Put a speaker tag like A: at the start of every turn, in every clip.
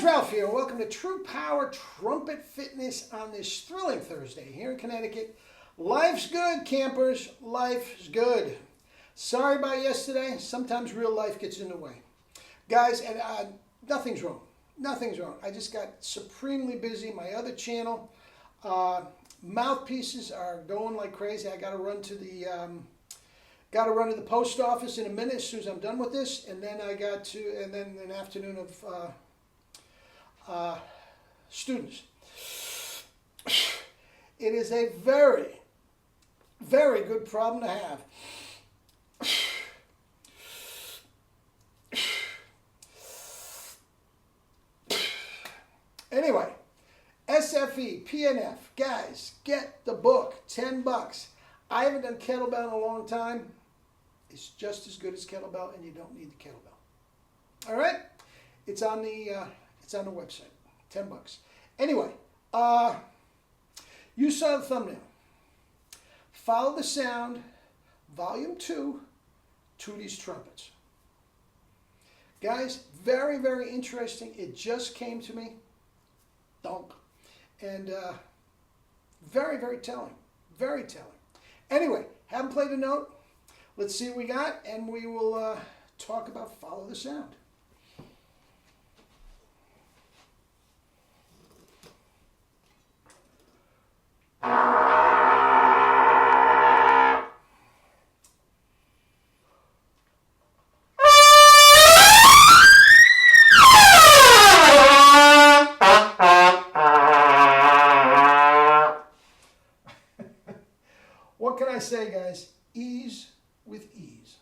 A: guys, Ralph here. Welcome to True Power Trumpet Fitness on this thrilling Thursday here in Connecticut. Life's good, campers. Life's good. Sorry about yesterday. Sometimes real life gets in the way. Guys, and nothing's wrong. Nothing's wrong. I just got supremely busy. My other channel, mouthpieces are going like crazy. I got to run to the post office in a minute as soon as I'm done with this, and then and then an afternoon of students. It is a very, very good problem to have. Anyway, SFE, PNF, guys, get the book, $10. I haven't done kettlebell in a long time. It's just as good as kettlebell, and you don't need the kettlebell. All right, it's on the website, $10. Anyway, you saw the thumbnail. Follow the Sound, Volume 2, TUTTI'S Trumpets. Guys, very, very interesting. It just came to me. Donk. And very, very telling. Very telling. Anyway, haven't played a note. Let's see what we got, and we will talk about Follow the Sound. What can I say, guys? Ease with ease.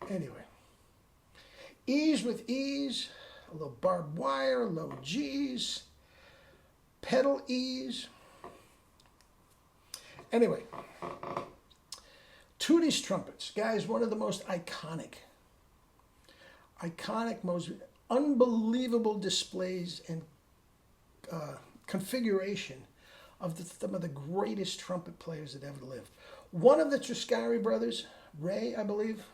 A: Anyway, ease with ease, a little barbed wire, low G's, pedal ease. Anyway, TUTTI'S Trumpets. Guys, one of the most iconic, most unbelievable displays and configuration of some of the greatest trumpet players that ever lived. One of the Triscari brothers, Ray, I believe,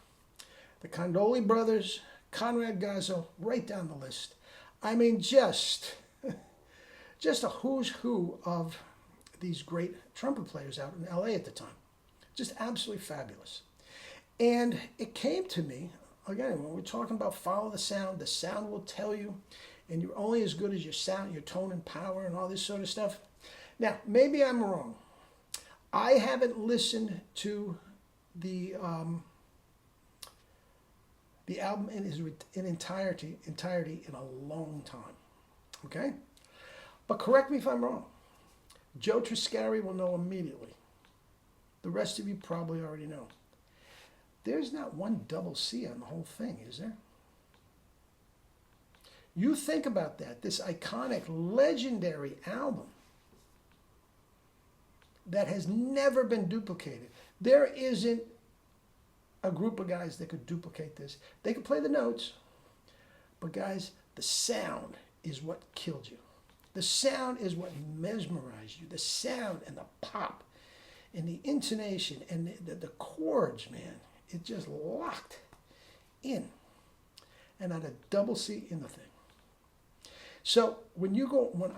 A: the Condoli brothers, Conrad Gazzo, right down the list. I mean, just a who's who of these great trumpet players out in LA at the time. Just absolutely fabulous. And it came to me, again, when we're talking about Follow the sound will tell you, and you're only as good as your sound, your tone and power and all this sort of stuff. Now, maybe I'm wrong. I haven't listened to the album in entirety in a long time, okay? But correct me if I'm wrong. Joe Triscari will know immediately. The rest of you probably already know. There's not one double C on the whole thing, is there? You think about that, this iconic, legendary album that has never been duplicated. There isn't a group of guys that could duplicate this. They could play the notes, but guys, the sound is what killed you. The sound is what mesmerized you. The sound and the pop and the intonation and the chords, man, it just locked in. And not a double C in the thing. So when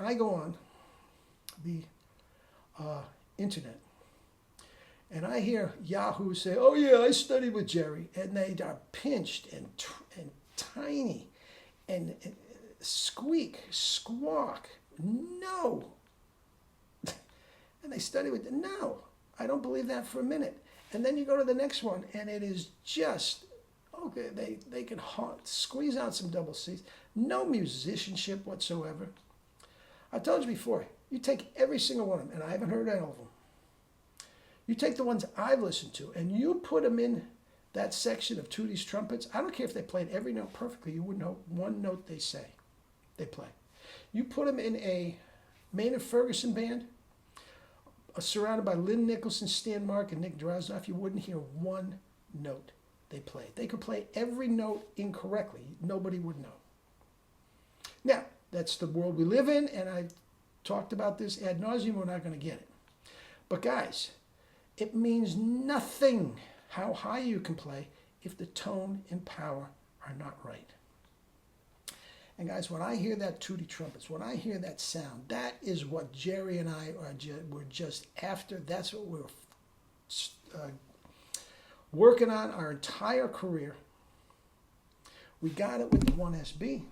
A: I go on the internet, and I hear Yahoo say, "Oh yeah, I studied with Jerry," and they are pinched and tiny, and squeak, squawk. No, and they study with no. I don't believe that for a minute. And then you go to the next one, and it is just okay. They can squeeze out some double C's. No musicianship whatsoever. I told you before. You take every single one of them, and I haven't heard all of them. You take the ones I've listened to and you put them in that section of TUTTI'S trumpets. I don't care if they played every note perfectly. You wouldn't know one note they play. You put them in a Maynard Ferguson band, surrounded by Lynn Nicholson, Stan Mark, and Nick Drozdoff, you wouldn't hear one note they played. They could play every note incorrectly. Nobody would know. Now, that's the world we live in, and I talked about this ad nauseum. We're not going to get it. But guys, it means nothing how high you can play if the tone and power are not right. And guys, when I hear that TUTTI trumpets, when I hear that sound, that is what Jerry and I were just after. That's what we were working on our entire career. We got it with the 1SB.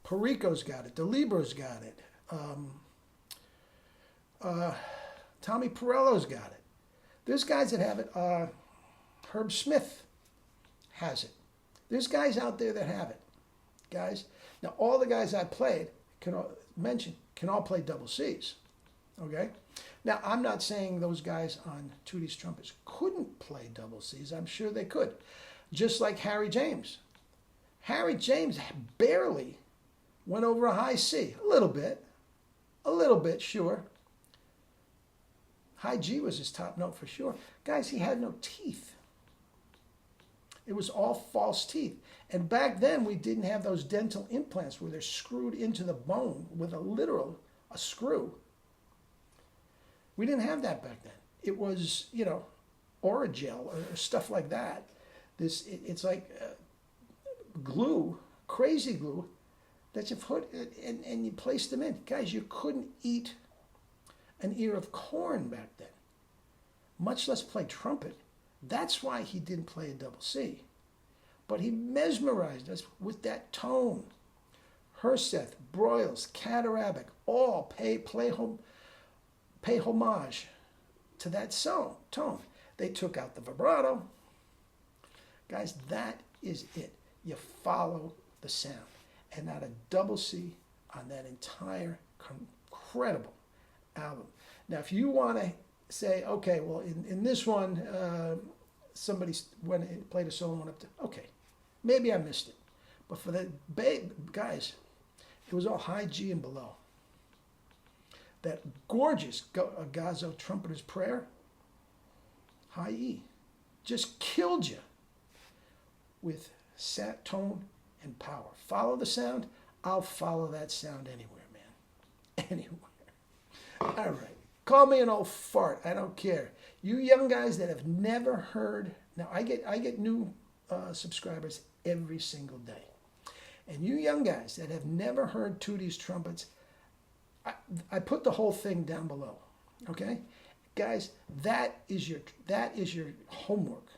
A: Perico's got it. DeLibro's got it. Tommy Perello's got it. There's guys that have it. Herb Smith has it. There's guys out there that have it. Guys, now all the guys I played can all play double C's. Okay? Now, I'm not saying those guys on TUTTI'S trumpets couldn't play double C's. I'm sure they could. Just like Harry James. Harry James barely went over a high C. A little bit, sure. High G was his top note for sure. Guys, he had no teeth. It was all false teeth. And back then, we didn't have those dental implants where they're screwed into the bone with a screw. We didn't have that back then. It was, Oragel or stuff like that. It's like glue, crazy glue, that you put and you place them in. Guys, you couldn't eat an ear of corn back then, much less play trumpet. That's why he didn't play a double C. But he mesmerized us with that tone. Herseth, Broyles, Catarabic, all pay homage to that tone. They took out the vibrato. Guys, that is it. You follow the sound. And not a double C on that entire incredible album. Now, if you want to say, okay, well, in this one, somebody played a solo one up to, okay, maybe I missed it. But for the guys, it was all high G and below. That gorgeous Gazzo Trumpeter's Prayer, high E, just killed you with tone and power. Follow the sound. I'll follow that sound anywhere, man. Anywhere. All right. Call me an old fart. I don't care. You young guys that have never heard. Now, I get new subscribers every single day. And you young guys that have never heard TUTTI'S trumpets, I put the whole thing down below. Okay? Guys, that is your homework.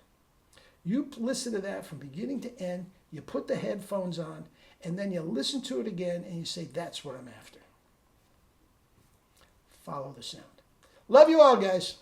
A: You listen to that from beginning to end. You put the headphones on, and then you listen to it again, and you say, that's what I'm after. Follow the sound. Love you all, guys.